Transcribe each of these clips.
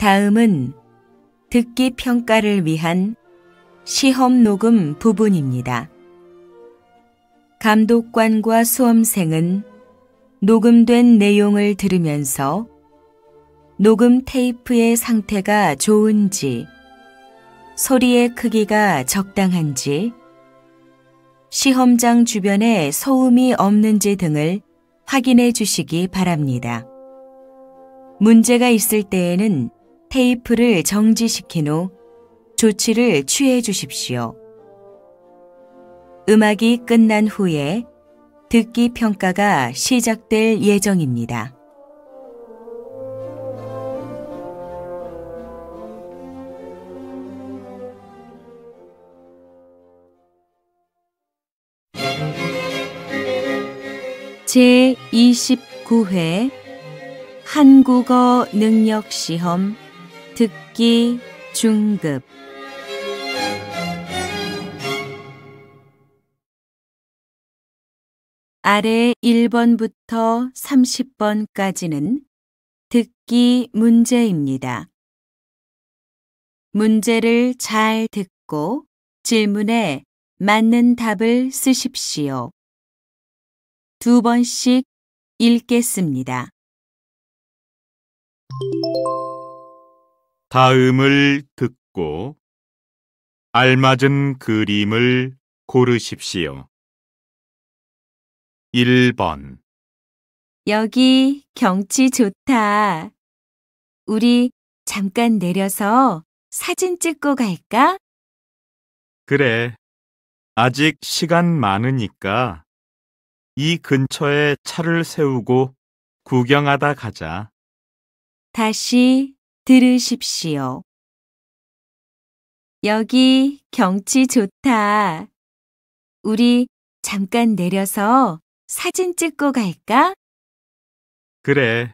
다음은 듣기 평가를 위한 시험 녹음 부분입니다. 감독관과 수험생은 녹음된 내용을 들으면서 녹음 테이프의 상태가 좋은지, 소리의 크기가 적당한지, 시험장 주변에 소음이 없는지 등을 확인해 주시기 바랍니다. 문제가 있을 때에는 테이프를 정지시킨 후 조치를 취해 주십시오. 음악이 끝난 후에 듣기 평가가 시작될 예정입니다. 제29회 한국어 능력 시험 듣기 중급 아래 1번부터 30번까지는 듣기 문제입니다. 문제를 잘 듣고 질문에 맞는 답을 쓰십시오. 2번씩 읽겠습니다. 다음을 듣고 알맞은 그림을 고르십시오. 1번 여기 경치 좋다. 우리 잠깐 내려서 사진 찍고 갈까? 그래, 아직 시간 많으니까 이 근처에 차를 세우고 구경하다 가자. 다시 들으십시오. 여기 경치 좋다. 우리 잠깐 내려서 사진 찍고 갈까? 그래,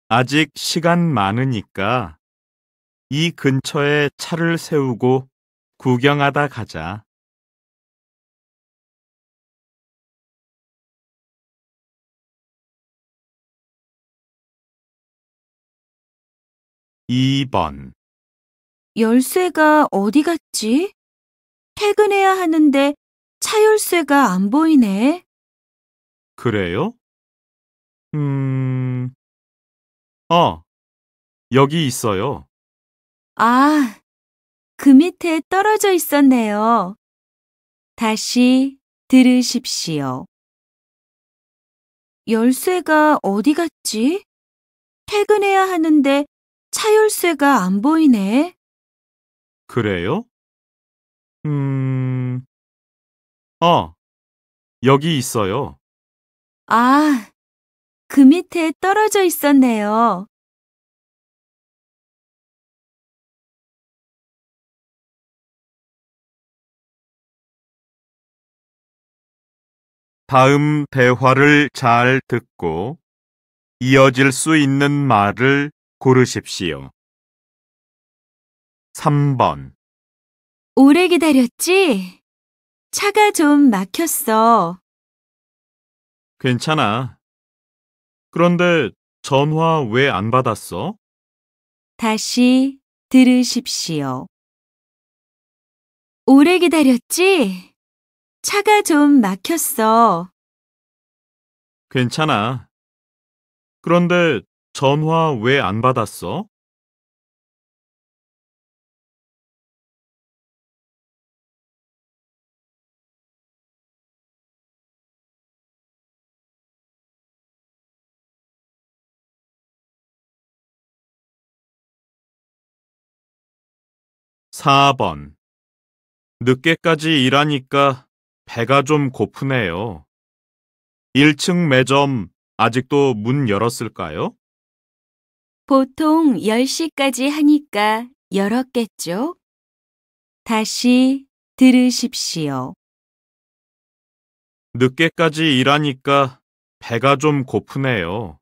아직 시간 많으니까 이 근처에 차를 세우고 구경하다 가자. 2번 열쇠가 어디 갔지? 퇴근해야 하는데 차 열쇠가 안 보이네. 그래요? 어, 여기 있어요. 아, 그 밑에 떨어져 있었네요. 다시 들으십시오. 열쇠가 어디 갔지? 퇴근해야 하는데 차 열쇠가 안 보이네. 그래요? 어, 여기 있어요. 아, 그 밑에 떨어져 있었네요. 다음 대화를 잘 듣고 이어질 수 있는 말을 고르십시오. 3번 오래 기다렸지? 차가 좀 막혔어. 괜찮아. 그런데 전화 왜 안 받았어? 다시 들으십시오. 오래 기다렸지? 차가 좀 막혔어. 괜찮아. 그런데 전화 왜 안 받았어? 4번 늦게까지 일하니까 배가 좀 고프네요. 1층 매점 아직도 문 열었을까요? 보통 10시까지 하니까 열었겠죠? 다시 들으십시오. 늦게까지 일하니까 배가 좀 고프네요.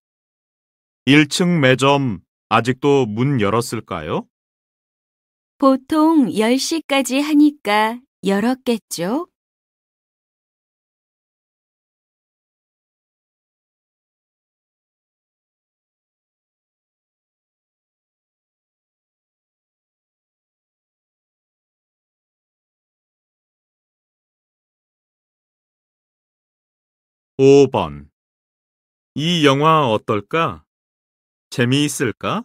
1층 매점 아직도 문 열었을까요? 보통 10시까지 하니까 열었겠죠? 5번. 이 영화 어떨까? 재미있을까?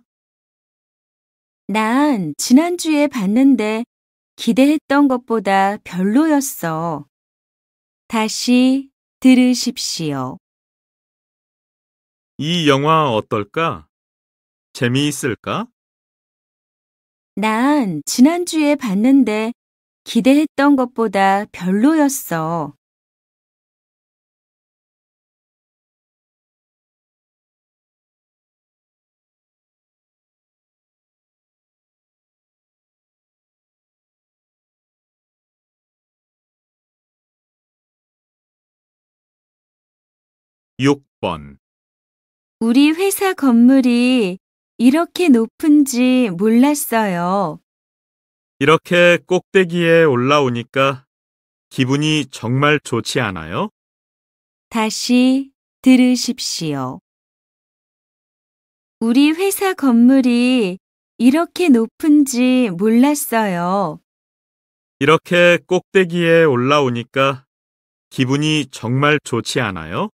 난 지난주에 봤는데 기대했던 것보다 별로였어. 다시 들으십시오. 이 영화 어떨까? 재미있을까? 난 지난주에 봤는데 기대했던 것보다 별로였어. 6번. 우리 회사 건물이 이렇게 높은지 몰랐어요. 이렇게 꼭대기에 올라오니까 기분이 정말 좋지 않아요? 다시 들으십시오. 우리 회사 건물이 이렇게 높은지 몰랐어요. 이렇게 꼭대기에 올라오니까 기분이 정말 좋지 않아요?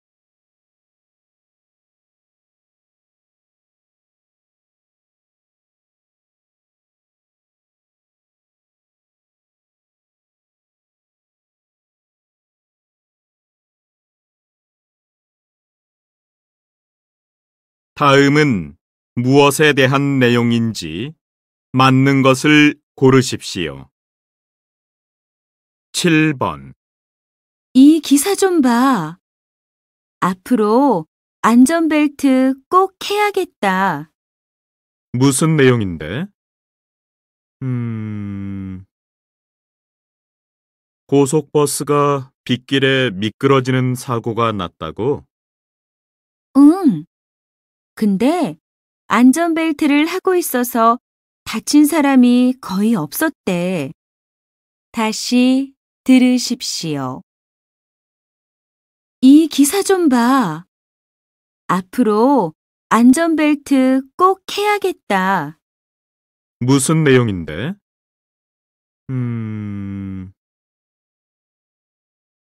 '다음은 무엇에 대한 내용인지 맞는 것을 고르십시오. 7번. 이 기사 좀 봐. 앞으로 안전벨트 꼭 해야겠다. 무슨 내용인데? 고속버스가 빗길에 미끄러지는 사고가 났다고? 응. 근데 안전벨트를 하고 있어서 다친 사람이 거의 없었대. 다시 들으십시오. 이 기사 좀 봐. 앞으로 안전벨트 꼭 해야겠다. 무슨 내용인데?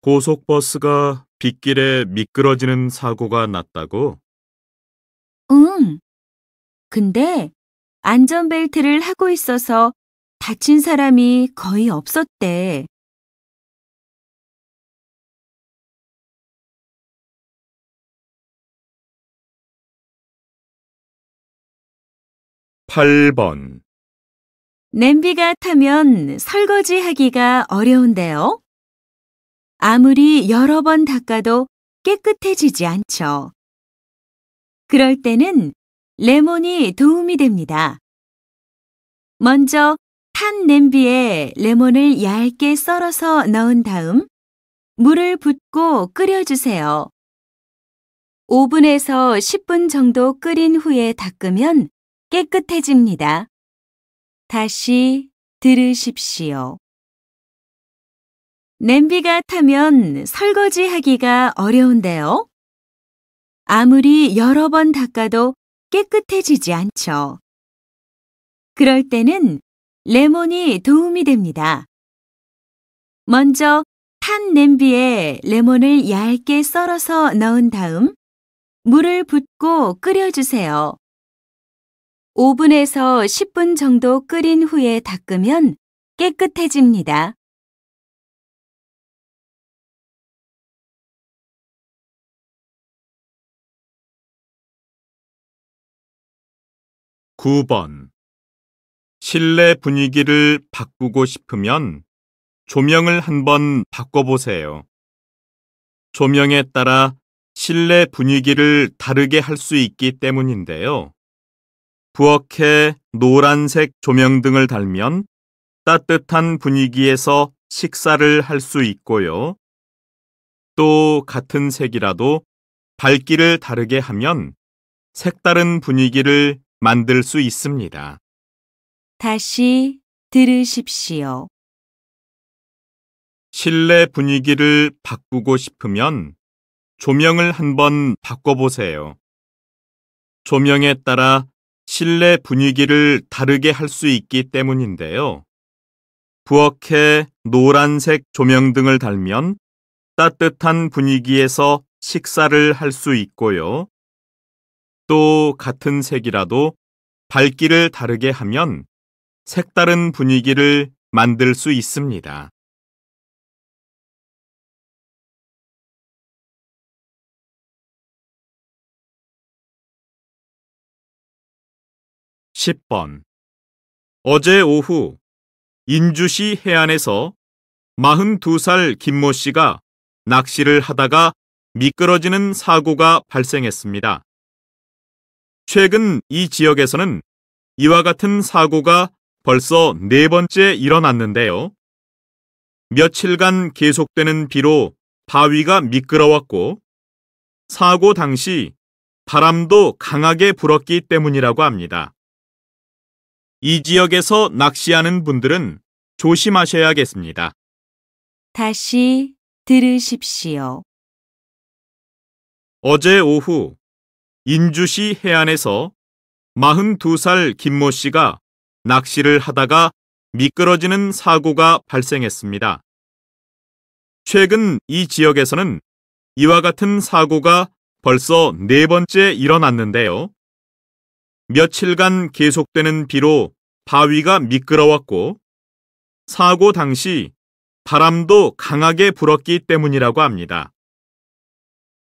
고속버스가 빗길에 미끄러지는 사고가 났다고? 응. 근데 안전벨트를 하고 있어서 다친 사람이 거의 없었대. 8번. 냄비가 타면 설거지하기가 어려운데요. 아무리 여러 번 닦아도 깨끗해지지 않죠. 그럴 때는 레몬이 도움이 됩니다. 먼저 탄 냄비에 레몬을 얇게 썰어서 넣은 다음 물을 붓고 끓여주세요. 5분에서 10분 정도 끓인 후에 닦으면 깨끗해집니다. 다시 들으십시오. 냄비가 타면 설거지하기가 어려운데요. 아무리 여러 번 닦아도 깨끗해지지 않죠. 그럴 때는 레몬이 도움이 됩니다. 먼저 탄 냄비에 레몬을 얇게 썰어서 넣은 다음 물을 붓고 끓여주세요. 5분에서 10분 정도 끓인 후에 닦으면 깨끗해집니다. 9번. 실내 분위기를 바꾸고 싶으면 조명을 한번 바꿔보세요. 조명에 따라 실내 분위기를 다르게 할 수 있기 때문인데요. 부엌에 노란색 조명등을 달면 따뜻한 분위기에서 식사를 할 수 있고요. 또 같은 색이라도 밝기를 다르게 하면 색다른 분위기를 만들 수 있습니다. 다시 들으십시오. 실내 분위기를 바꾸고 싶으면 조명을 한번 바꿔보세요. 조명에 따라 실내 분위기를 다르게 할 수 있기 때문인데요. 부엌에 노란색 조명등을 달면 따뜻한 분위기에서 식사를 할 수 있고요. 또 같은 색이라도 밝기를 다르게 하면 색다른 분위기를 만들 수 있습니다. 10번. 어제 오후 인주시 해안에서 42살 김모 씨가 낚시를 하다가 미끄러지는 사고가 발생했습니다. 최근 이 지역에서는 이와 같은 사고가 벌써 4번째 일어났는데요. 며칠간 계속되는 비로 바위가 미끄러웠고 사고 당시 바람도 강하게 불었기 때문이라고 합니다. 이 지역에서 낚시하는 분들은 조심하셔야겠습니다. 다시 들으십시오. 어제 오후 인주시 해안에서 42살 김모 씨가 낚시를 하다가 미끄러지는 사고가 발생했습니다. 최근 이 지역에서는 이와 같은 사고가 벌써 4번째 일어났는데요. 며칠간 계속되는 비로 바위가 미끄러웠고 사고 당시 바람도 강하게 불었기 때문이라고 합니다.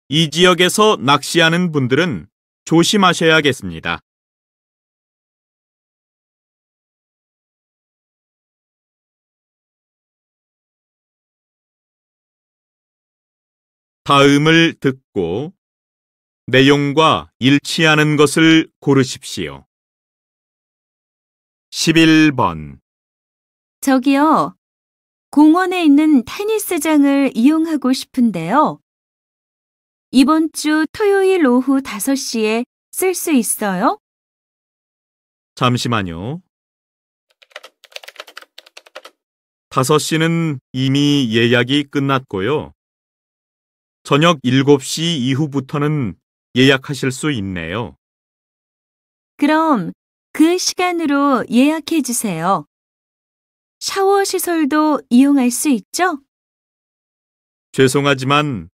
이 지역에서 낚시하는 분들은 조심하셔야겠습니다. 다음을 듣고 내용과 일치하는 것을 고르십시오. 11번. 저기요, 공원에 있는 테니스장을 이용하고 싶은데요. 이번 주 토요일 오후 5시에 쓸 수 있어요? 잠시만요. 5시는 이미 예약이 끝났고요. 저녁 7시 이후부터는 예약하실 수 있네요. 그럼 그 시간으로 예약해 주세요. 샤워 시설도 이용할 수 있죠? 죄송하지만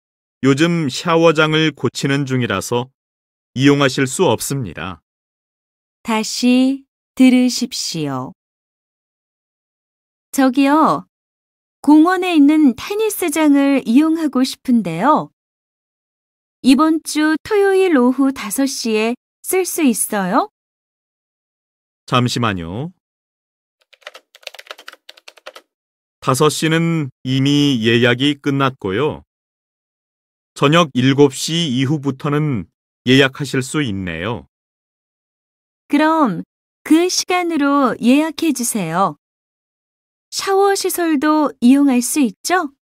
요즘 샤워장을 고치는 중이라서 이용하실 수 없습니다. 다시 들으십시오. 저기요, 공원에 있는 테니스장을 이용하고 싶은데요. 이번 주 토요일 오후 5시에 쓸 수 있어요? 잠시만요. 5시는 이미 예약이 끝났고요. 저녁 7시 이후부터는 예약하실 수 있네요. 그럼 그 시간으로 예약해 주세요. 샤워 시설도 이용할 수 있죠?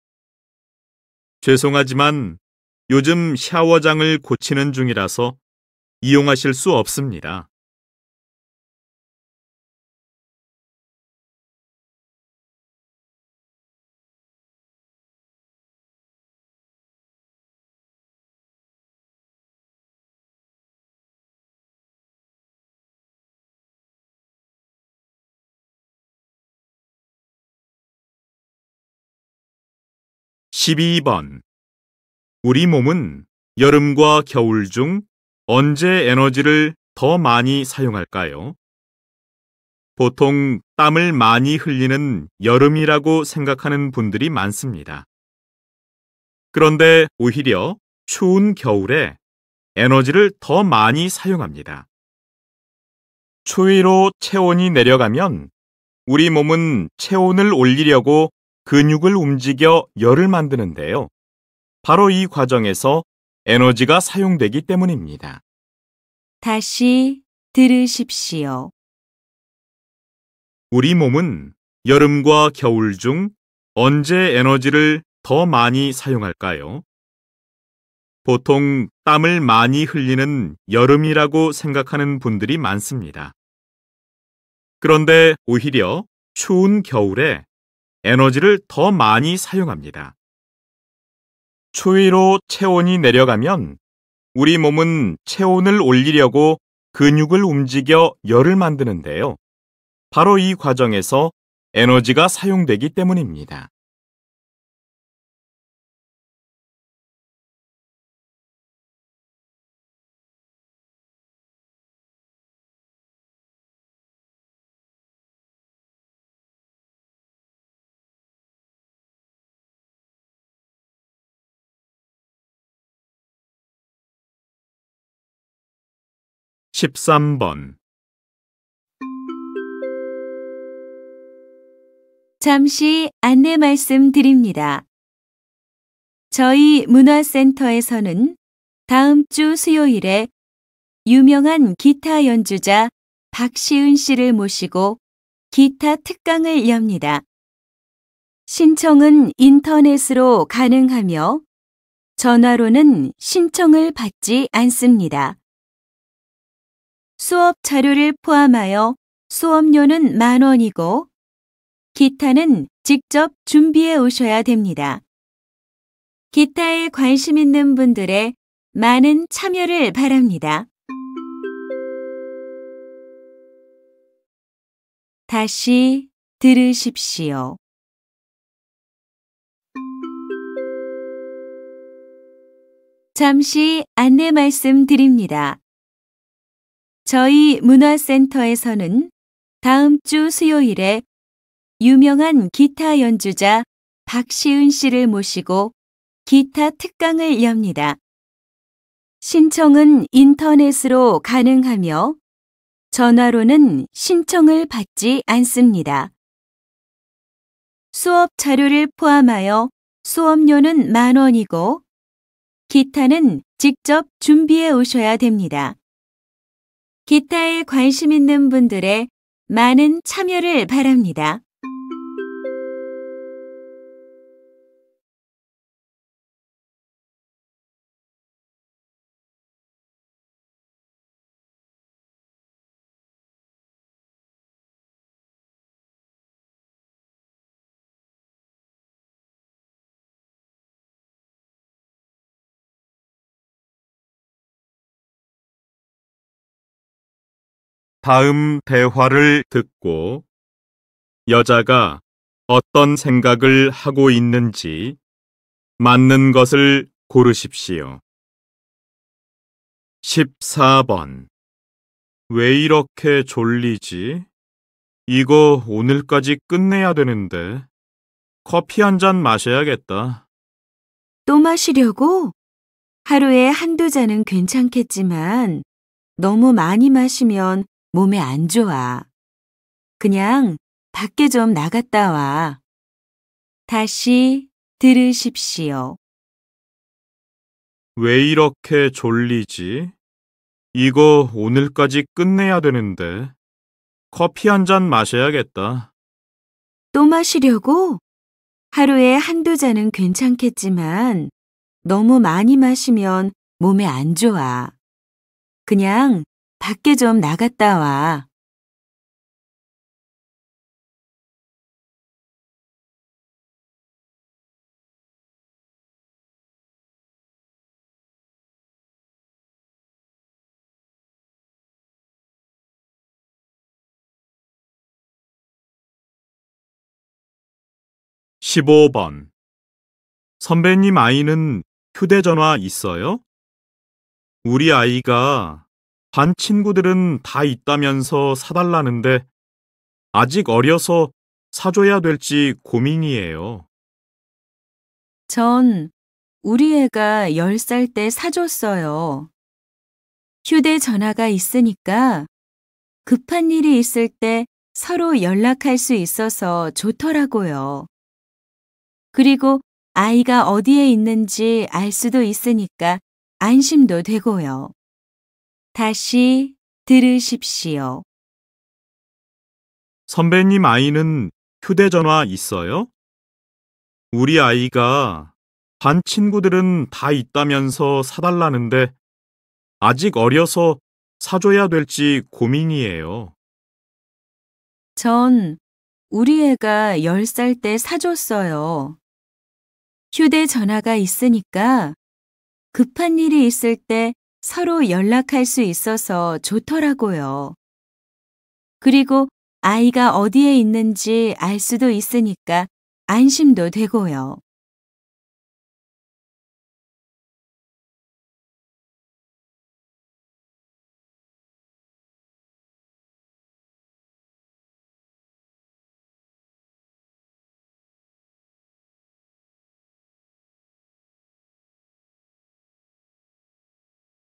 죄송하지만 요즘 샤워장을 고치는 중이라서 이용하실 수 없습니다. (12번) 우리 몸은 여름과 겨울 중 언제 에너지를 더 많이 사용할까요? 보통 땀을 많이 흘리는 여름이라고 생각하는 분들이 많습니다. 그런데 오히려 추운 겨울에 에너지를 더 많이 사용합니다. 추위로 체온이 내려가면 우리 몸은 체온을 올리려고 근육을 움직여 열을 만드는데요. 바로 이 과정에서 에너지가 사용되기 때문입니다. 다시 들으십시오. 우리 몸은 여름과 겨울 중 언제 에너지를 더 많이 사용할까요? 보통 땀을 많이 흘리는 여름이라고 생각하는 분들이 많습니다. 그런데 오히려 추운 겨울에 에너지를 더 많이 사용합니다. 추위로 체온이 내려가면 우리 몸은 체온을 올리려고 근육을 움직여 열을 만드는데요. 바로 이 과정에서 에너지가 사용되기 때문입니다. 13번. 잠시 안내 말씀드립니다. 저희 문화센터에서는 다음 주 수요일에 유명한 기타 연주자 박시은 씨를 모시고 기타 특강을 엽니다. 신청은 인터넷으로 가능하며 전화로는 신청을 받지 않습니다. 수업 자료를 포함하여 수업료는 10,000원이고 기타는 직접 준비해 오셔야 됩니다. 기타에 관심 있는 분들의 많은 참여를 바랍니다. 다시 들으십시오. 잠시 안내 말씀드립니다. 저희 문화센터에서는 다음 주 수요일에 유명한 기타 연주자 박시은 씨를 모시고 기타 특강을 엽니다. 신청은 인터넷으로 가능하며 전화로는 신청을 받지 않습니다. 수업 자료를 포함하여 수업료는 10,000원이고 기타는 직접 준비해 오셔야 됩니다. 기타에 관심 있는 분들의 많은 참여를 바랍니다. 다음 대화를 듣고 여자가 어떤 생각을 하고 있는지 맞는 것을 고르십시오. 14번. 왜 이렇게 졸리지? 이거 오늘까지 끝내야 되는데. 커피 한 잔 마셔야겠다. 또 마시려고? 하루에 한두 잔은 괜찮겠지만 너무 많이 마시면 몸에 안 좋아. 그냥 밖에 좀 나갔다 와. 다시 들으십시오. 왜 이렇게 졸리지? 이거 오늘까지 끝내야 되는데. 커피 한 잔 마셔야겠다. 또 마시려고? 하루에 한두 잔은 괜찮겠지만 너무 많이 마시면 몸에 안 좋아. 그냥 밖에 좀 나갔다 와. 십오 번. 선배님 아이는 휴대전화 있어요? 우리 아이가 반 친구들은 다 있다면서 사달라는데 아직 어려서 사줘야 될지 고민이에요. 전 우리 애가 10살 때 사줬어요. 휴대전화가 있으니까 급한 일이 있을 때 서로 연락할 수 있어서 좋더라고요. 그리고 아이가 어디에 있는지 알 수도 있으니까 안심도 되고요. 다시 들으십시오. 선배님 아이는 휴대전화 있어요? 우리 아이가 반 친구들은 다 있다면서 사달라는데 아직 어려서 사줘야 될지 고민이에요. 전 우리 애가 10살 때 사줬어요. 휴대전화가 있으니까 급한 일이 있을 때 서로 연락할 수 있어서 좋더라고요. 그리고 아이가 어디에 있는지 알 수도 있으니까 안심도 되고요.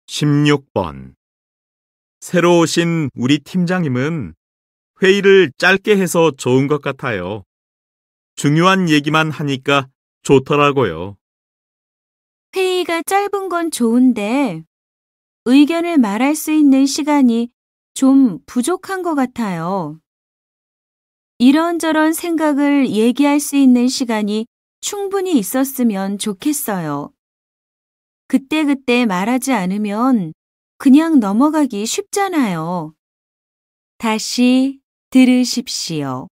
십육 번. 새로 오신 우리 팀장님은 회의를 짧게 해서 좋은 것 같아요. 중요한 얘기만 하니까 좋더라고요. 회의가 짧은 건 좋은데 의견을 말할 수 있는 시간이 좀 부족한 것 같아요. 이런저런 생각을 얘기할 수 있는 시간이 충분히 있었으면 좋겠어요. 그때그때 말하지 않으면 그냥 넘어가기 쉽잖아요. 다시 들으십시오.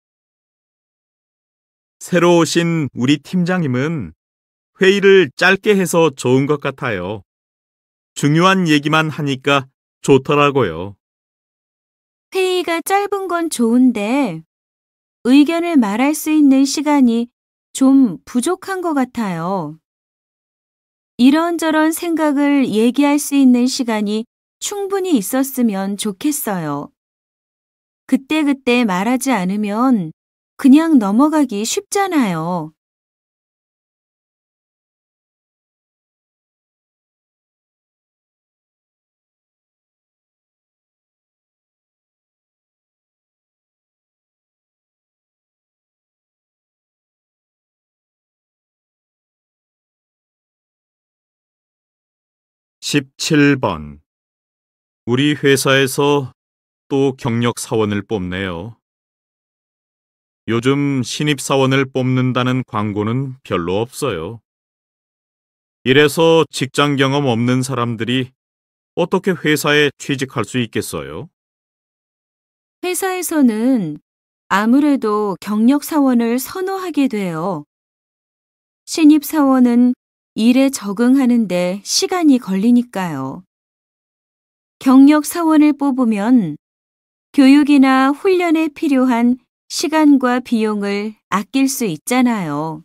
새로 오신 우리 팀장님은 회의를 짧게 해서 좋은 것 같아요. 중요한 얘기만 하니까 좋더라고요. 회의가 짧은 건 좋은데 의견을 말할 수 있는 시간이 좀 부족한 것 같아요. 이런저런 생각을 얘기할 수 있는 시간이 충분히 있었으면 좋겠어요. 그때그때 말하지 않으면 그냥 넘어가기 쉽잖아요. 십칠 번 우리 회사에서 또 경력 사원을 뽑네요. 요즘 신입 사원을 뽑는다는 광고는 별로 없어요. 이래서 직장 경험 없는 사람들이 어떻게 회사에 취직할 수 있겠어요? 회사에서는 아무래도 경력 사원을 선호하게 돼요. 신입 사원은 일에 적응하는데 시간이 걸리니까요. 경력 사원을 뽑으면 교육이나 훈련에 필요한 시간과 비용을 아낄 수 있잖아요.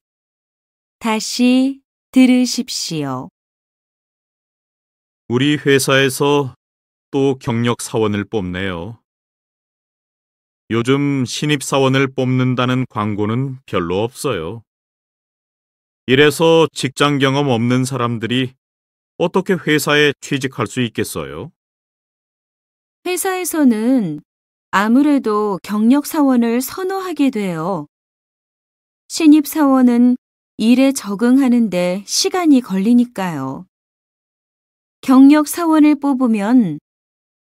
다시 들으십시오. 우리 회사에서 또 경력 사원을 뽑네요. 요즘 신입 사원을 뽑는다는 광고는 별로 없어요. 이래서 직장 경험 없는 사람들이 어떻게 회사에 취직할 수 있겠어요? 회사에서는 아무래도 경력 사원을 선호하게 돼요. 신입 사원은 일에 적응하는데 시간이 걸리니까요. 경력 사원을 뽑으면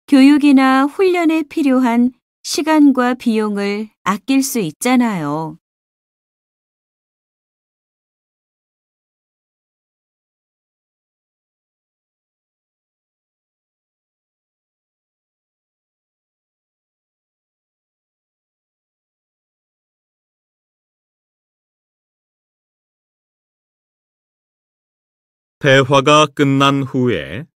교육이나 훈련에 필요한 시간과 비용을 아낄 수 있잖아요. 대화가 끝난 후에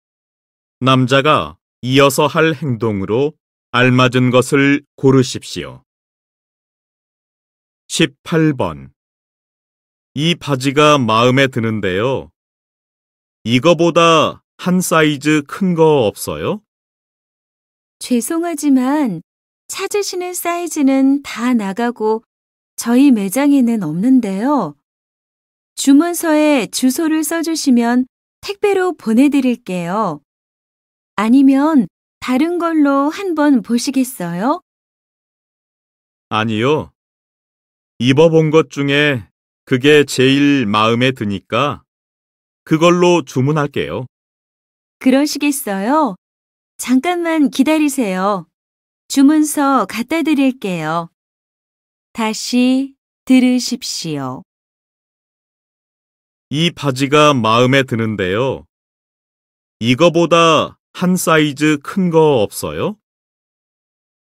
남자가 이어서 할 행동으로 알맞은 것을 고르십시오. 18번. 이 바지가 마음에 드는데요. 이거보다 한 사이즈 큰 거 없어요? 죄송하지만 찾으시는 사이즈는 다 나가고 저희 매장에는 없는데요. 주문서에 주소를 써주시면 택배로 보내드릴게요. 아니면 다른 걸로 한번 보시겠어요? 아니요. 입어본 것 중에 그게 제일 마음에 드니까 그걸로 주문할게요. 그러시겠어요? 잠깐만 기다리세요. 주문서 갖다 드릴게요. 다시 들으십시오. 이 바지가 마음에 드는데요. 이거보다 한 사이즈 큰 거 없어요?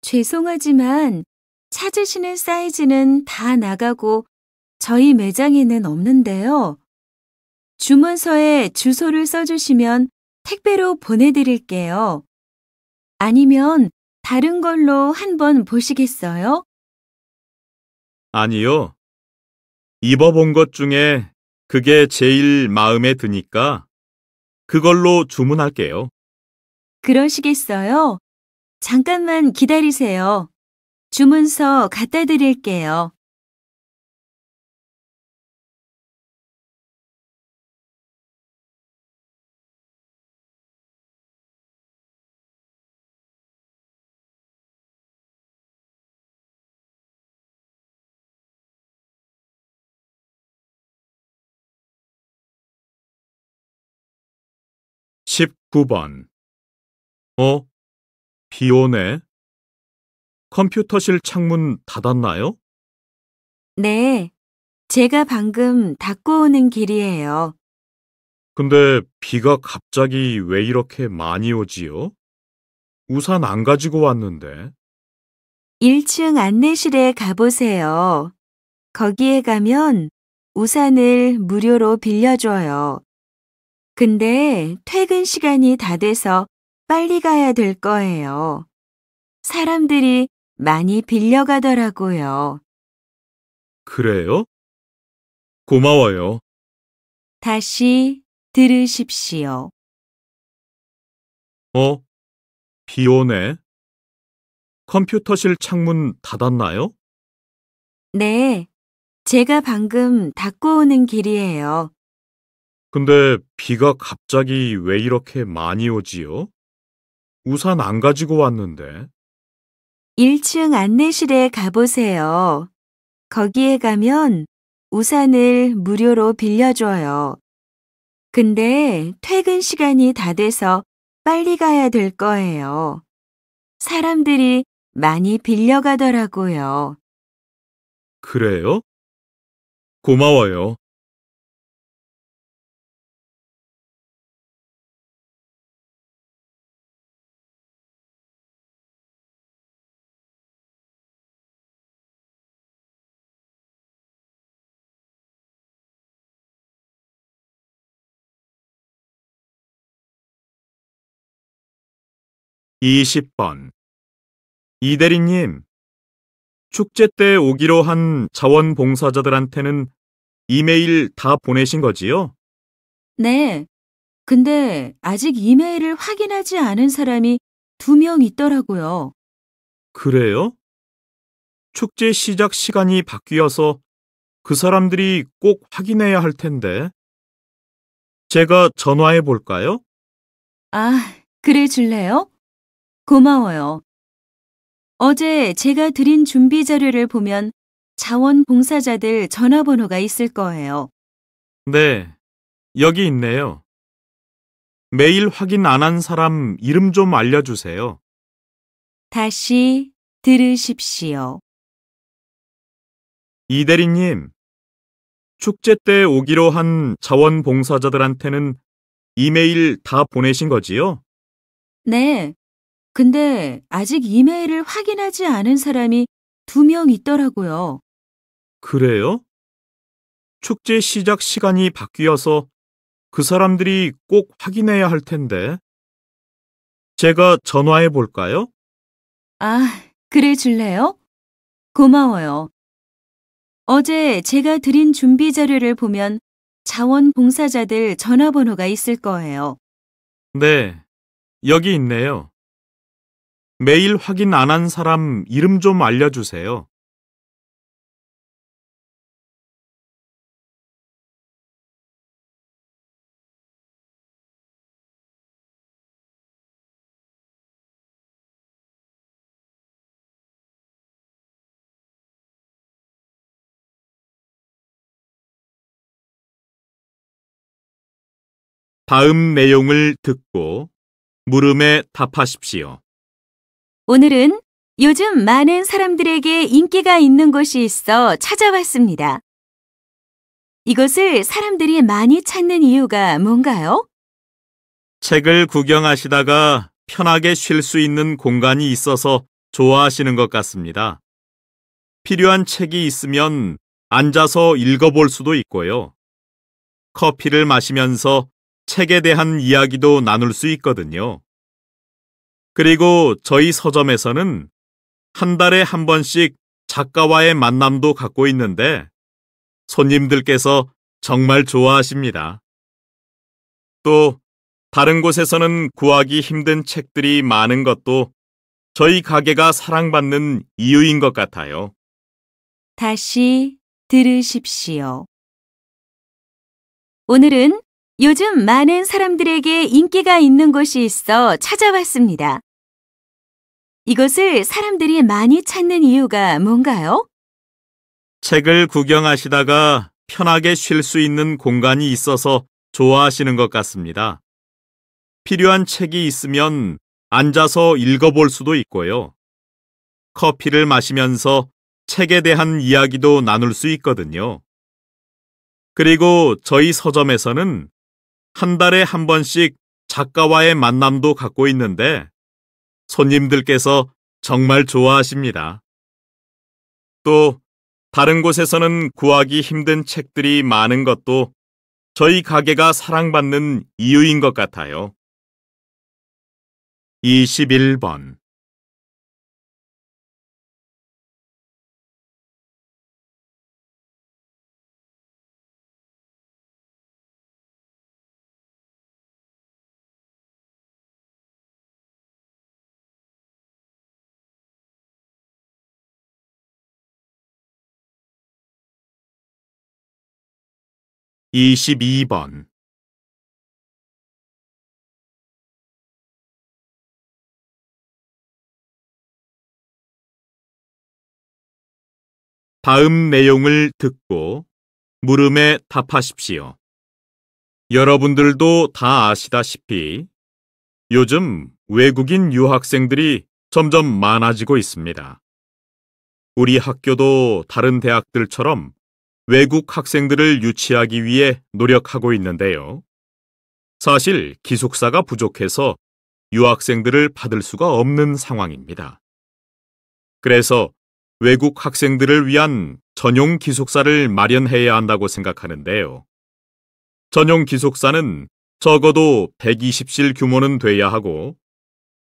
죄송하지만 찾으시는 사이즈는 다 나가고 저희 매장에는 없는데요. 주문서에 주소를 써주시면 택배로 보내드릴게요. 아니면 다른 걸로 한번 보시겠어요? 아니요. 입어본 것 중에 그게 제일 마음에 드니까 그걸로 주문할게요. 그러시겠어요? 잠깐만 기다리세요. 주문서 갖다 드릴게요. 9번. 비 오네. 컴퓨터실 창문 닫았나요? 네, 제가 방금 닦고 오는 길이에요. 근데 비가 갑자기 왜 이렇게 많이 오지요? 우산 안 가지고 왔는데. 1층 안내실에 가보세요. 거기에 가면 우산을 무료로 빌려줘요. 근데 퇴근 시간이 다 돼서 빨리 가야 될 거예요. 사람들이 많이 빌려가더라고요. 그래요? 고마워요. 다시 들으십시오. 비 오네. 컴퓨터실 창문 닫았나요? 네, 제가 방금 닦고 오는 길이에요. 근데 비가 갑자기 왜 이렇게 많이 오지요? 우산 안 가지고 왔는데. 1층 안내실에 가보세요. 거기에 가면 우산을 무료로 빌려줘요. 근데 퇴근 시간이 다 돼서 빨리 가야 될 거예요. 사람들이 많이 빌려가더라고요. 그래요? 고마워요. 이십 번. 이대리님, 축제 때 오기로 한 자원봉사자들한테는 이메일 다 보내신 거지요? 네, 근데 아직 이메일을 확인하지 않은 사람이 2명 있더라고요. 그래요? 축제 시작 시간이 바뀌어서 그 사람들이 꼭 확인해야 할 텐데. 제가 전화해 볼까요? 아, 그래 줄래요? 고마워요. 어제 제가 드린 준비 자료를 보면 자원봉사자들 전화번호가 있을 거예요. 네, 여기 있네요. 메일 확인 안 한 사람 이름 좀 알려주세요. 다시 들으십시오. 이대리님, 축제 때 오기로 한 자원봉사자들한테는 이메일 다 보내신 거지요? 네, 근데 아직 이메일을 확인하지 않은 사람이 2명 있더라고요. 그래요? 축제 시작 시간이 바뀌어서 그 사람들이 꼭 확인해야 할 텐데. 제가 전화해 볼까요? 아, 그래 줄래요? 고마워요. 어제 제가 드린 준비 자료를 보면 자원봉사자들 전화번호가 있을 거예요. 네, 여기 있네요. 메일 확인 안 한 사람 이름 좀 알려주세요. 다음 내용을 듣고 물음에 답하십시오. 오늘은 요즘 많은 사람들에게 인기가 있는 곳이 있어 찾아왔습니다. 이것을 사람들이 많이 찾는 이유가 뭔가요? 책을 구경하시다가 편하게 쉴 수 있는 공간이 있어서 좋아하시는 것 같습니다. 필요한 책이 있으면 앉아서 읽어볼 수도 있고요. 커피를 마시면서 책에 대한 이야기도 나눌 수 있거든요. 그리고 저희 서점에서는 한 달에 한 번씩 작가와의 만남도 갖고 있는데 손님들께서 정말 좋아하십니다. 또 다른 곳에서는 구하기 힘든 책들이 많은 것도 저희 가게가 사랑받는 이유인 것 같아요. 다시 들으십시오. 오늘은 요즘 많은 사람들에게 인기가 있는 곳이 있어 찾아왔습니다. 이것을 사람들이 많이 찾는 이유가 뭔가요? 책을 구경하시다가 편하게 쉴 수 있는 공간이 있어서 좋아하시는 것 같습니다. 필요한 책이 있으면 앉아서 읽어볼 수도 있고요. 커피를 마시면서 책에 대한 이야기도 나눌 수 있거든요. 그리고 저희 서점에서는 한 달에 한 번씩 작가와의 만남도 갖고 있는데 손님들께서 정말 좋아하십니다. 또 다른 곳에서는 구하기 힘든 책들이 많은 것도 저희 가게가 사랑받는 이유인 것 같아요. 21번. 이십이 번. 다음 내용을 듣고 물음에 답하십시오. 여러분들도 다 아시다시피 요즘 외국인 유학생들이 점점 많아지고 있습니다. 우리 학교도 다른 대학들처럼 외국 학생들을 유치하기 위해 노력하고 있는데요. 사실 기숙사가 부족해서 유학생들을 받을 수가 없는 상황입니다. 그래서 외국 학생들을 위한 전용 기숙사를 마련해야 한다고 생각하는데요. 전용 기숙사는 적어도 120실 규모는 돼야 하고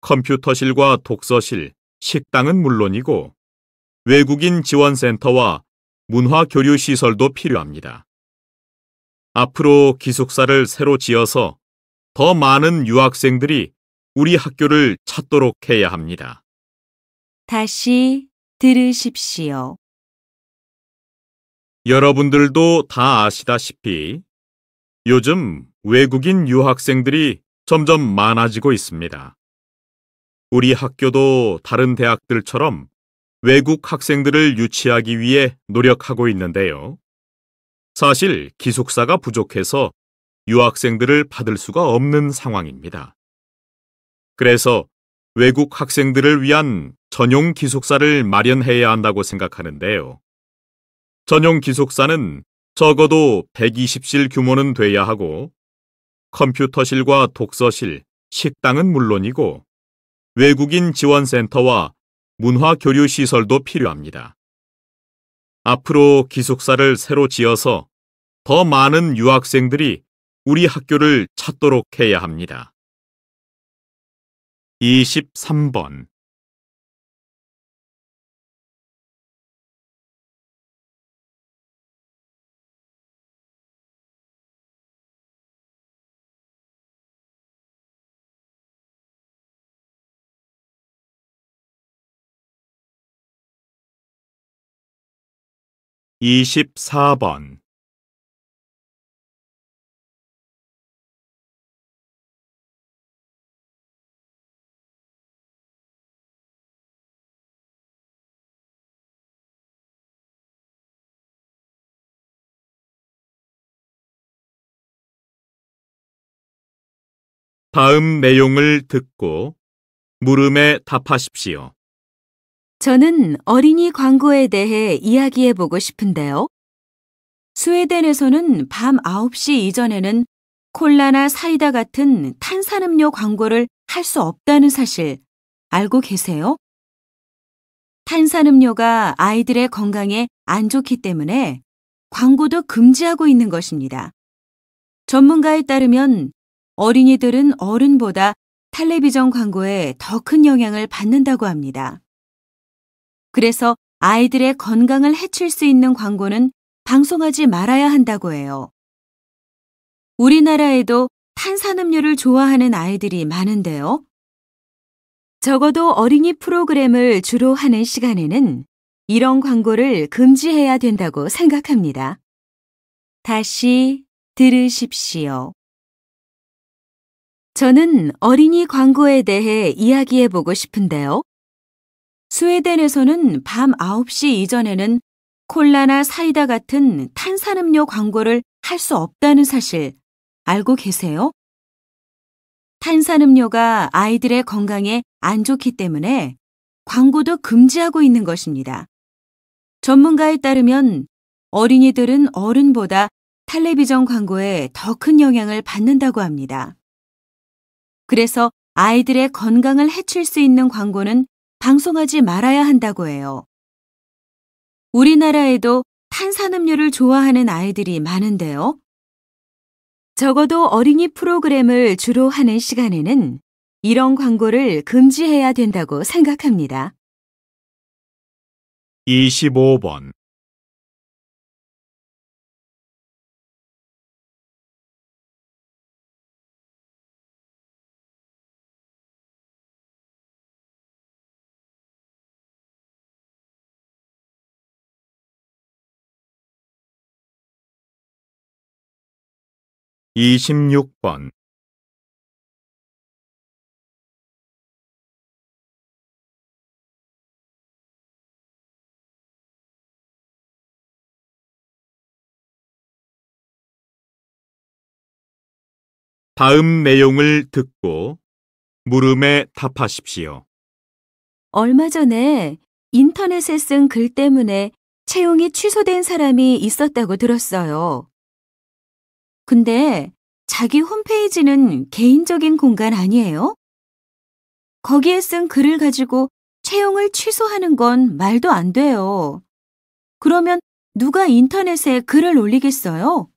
컴퓨터실과 독서실, 식당은 물론이고 외국인 지원센터와 문화교류 시설도 필요합니다. 앞으로 기숙사를 새로 지어서 더 많은 유학생들이 우리 학교를 찾도록 해야 합니다. 다시 들으십시오. 여러분들도 다 아시다시피 요즘 외국인 유학생들이 점점 많아지고 있습니다. 우리 학교도 다른 대학들처럼 외국 학생들을 유치하기 위해 노력하고 있는데요. 사실 기숙사가 부족해서 유학생들을 받을 수가 없는 상황입니다. 그래서 외국 학생들을 위한 전용 기숙사를 마련해야 한다고 생각하는데요. 전용 기숙사는 적어도 120실 규모는 돼야 하고 컴퓨터실과 독서실, 식당은 물론이고 외국인 지원센터와 문화교류 시설도 필요합니다. 앞으로 기숙사를 새로 지어서 더 많은 유학생들이 우리 학교를 찾도록 해야 합니다. 23번. 이십사 번. 다음 내용을 듣고 물음에 답하십시오. 저는 어린이 광고에 대해 이야기해 보고 싶은데요. 스웨덴에서는 밤 9시 이전에는 콜라나 사이다 같은 탄산음료 광고를 할 수 없다는 사실 알고 계세요? 탄산음료가 아이들의 건강에 안 좋기 때문에 광고도 금지하고 있는 것입니다. 전문가에 따르면 어린이들은 어른보다 텔레비전 광고에 더 큰 영향을 받는다고 합니다. 그래서 아이들의 건강을 해칠 수 있는 광고는 방송하지 말아야 한다고 해요. 우리나라에도 탄산음료를 좋아하는 아이들이 많은데요. 적어도 어린이 프로그램을 주로 하는 시간에는 이런 광고를 금지해야 된다고 생각합니다. 다시 들으십시오. 저는 어린이 광고에 대해 이야기해 보고 싶은데요. 스웨덴에서는 밤 9시 이전에는 콜라나 사이다 같은 탄산음료 광고를 할 수 없다는 사실 알고 계세요? 탄산음료가 아이들의 건강에 안 좋기 때문에 광고도 금지하고 있는 것입니다. 전문가에 따르면 어린이들은 어른보다 텔레비전 광고에 더 큰 영향을 받는다고 합니다. 그래서 아이들의 건강을 해칠 수 있는 광고는 방송하지 말아야 한다고 해요. 우리나라에도 탄산음료를 좋아하는 아이들이 많은데요. 적어도 어린이 프로그램을 주로 하는 시간에는 이런 광고를 금지해야 된다고 생각합니다. 25번. 이십육 번. 다음 내용을 듣고 물음에 답하십시오. 얼마 전에 인터넷에 쓴 글 때문에 채용이 취소된 사람이 있었다고 들었어요. 근데 자기 홈페이지는 개인적인 공간 아니에요? 거기에 쓴 글을 가지고 채용을 취소하는 건 말도 안 돼요. 그러면 누가 인터넷에 글을 올리겠어요?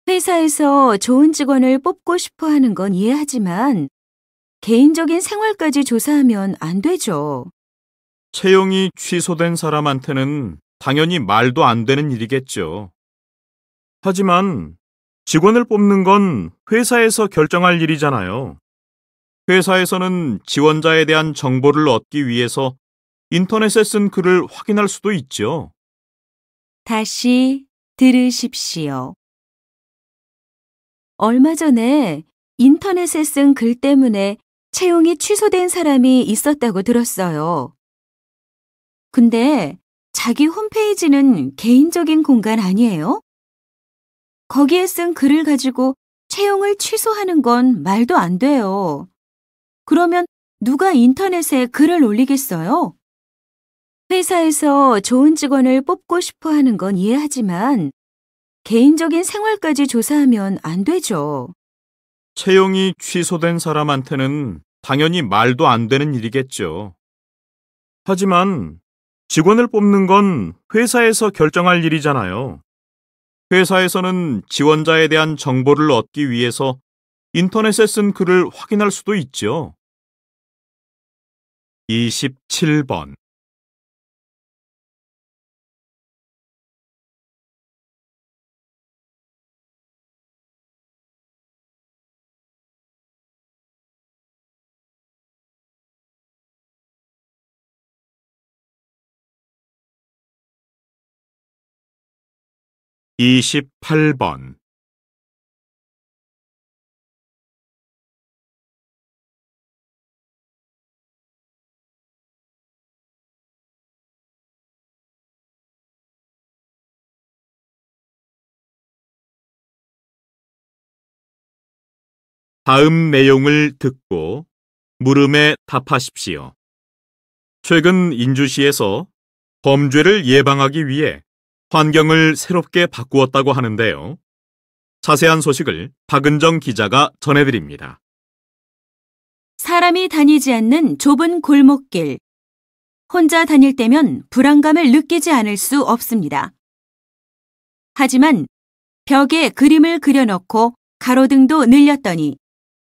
회사에서 좋은 직원을 뽑고 싶어 하는 건 이해하지만 개인적인 생활까지 조사하면 안 되죠. 채용이 취소된 사람한테는 당연히 말도 안 되는 일이겠죠. 하지만 직원을 뽑는 건 회사에서 결정할 일이잖아요. 회사에서는 지원자에 대한 정보를 얻기 위해서 인터넷에 쓴 글을 확인할 수도 있죠. 다시 들으십시오. 얼마 전에 인터넷에 쓴 글 때문에 채용이 취소된 사람이 있었다고 들었어요. 근데 자기 홈페이지는 개인적인 공간 아니에요? 거기에 쓴 글을 가지고 채용을 취소하는 건 말도 안 돼요. 그러면 누가 인터넷에 글을 올리겠어요? 회사에서 좋은 직원을 뽑고 싶어 하는 건 이해하지만 개인적인 생활까지 조사하면 안 되죠. 채용이 취소된 사람한테는 당연히 말도 안 되는 일이겠죠. 하지만 직원을 뽑는 건 회사에서 결정할 일이잖아요. 회사에서는 지원자에 대한 정보를 얻기 위해서 인터넷에 쓴 글을 확인할 수도 있죠. 27번. 이십팔 번. 다음 내용을 듣고 물음에 답하십시오. 최근 인주시에서 범죄를 예방하기 위해 환경을 새롭게 바꾸었다고 하는데요. 자세한 소식을 박은정 기자가 전해드립니다. 사람이 다니지 않는 좁은 골목길. 혼자 다닐 때면 불안감을 느끼지 않을 수 없습니다. 하지만 벽에 그림을 그려놓고 가로등도 늘렸더니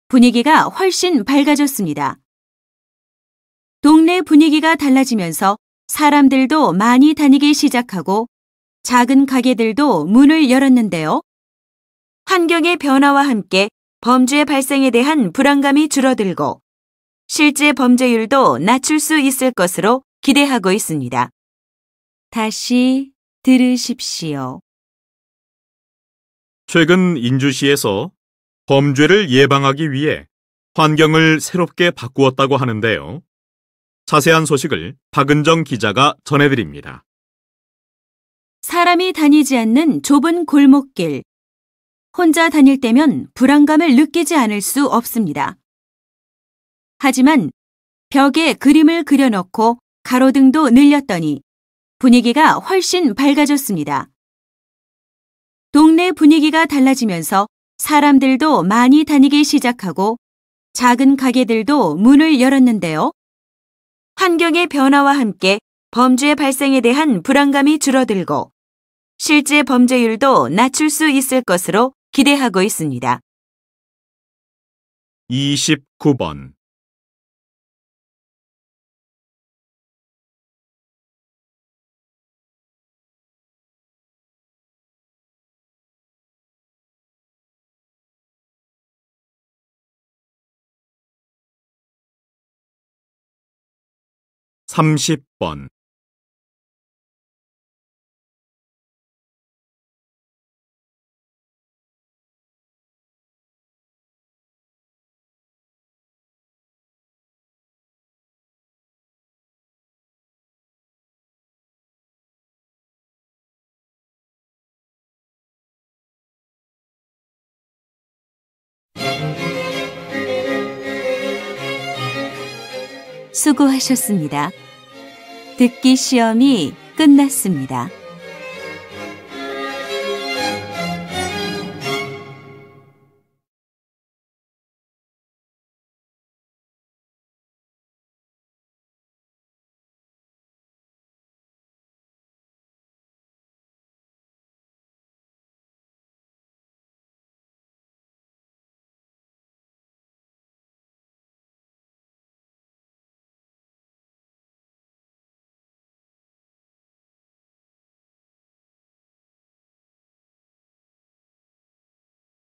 분위기가 훨씬 밝아졌습니다. 동네 분위기가 달라지면서 사람들도 많이 다니기 시작하고 작은 가게들도 문을 열었는데요. 환경의 변화와 함께 범죄 발생에 대한 불안감이 줄어들고 실제 범죄율도 낮출 수 있을 것으로 기대하고 있습니다. 다시 들으십시오. 최근 인주시에서 범죄를 예방하기 위해 환경을 새롭게 바꾸었다고 하는데요. 자세한 소식을 박은정 기자가 전해드립니다. 사람이 다니지 않는 좁은 골목길. 혼자 다닐 때면 불안감을 느끼지 않을 수 없습니다. 하지만 벽에 그림을 그려놓고 가로등도 늘렸더니 분위기가 훨씬 밝아졌습니다. 동네 분위기가 달라지면서 사람들도 많이 다니기 시작하고 작은 가게들도 문을 열었는데요. 환경의 변화와 함께 범죄 발생에 대한 불안감이 줄어들고 실제 범죄율도 낮출 수 있을 것으로 기대하고 있습니다. 29번. 30번. 수고하셨습니다. 듣기 시험이 끝났습니다.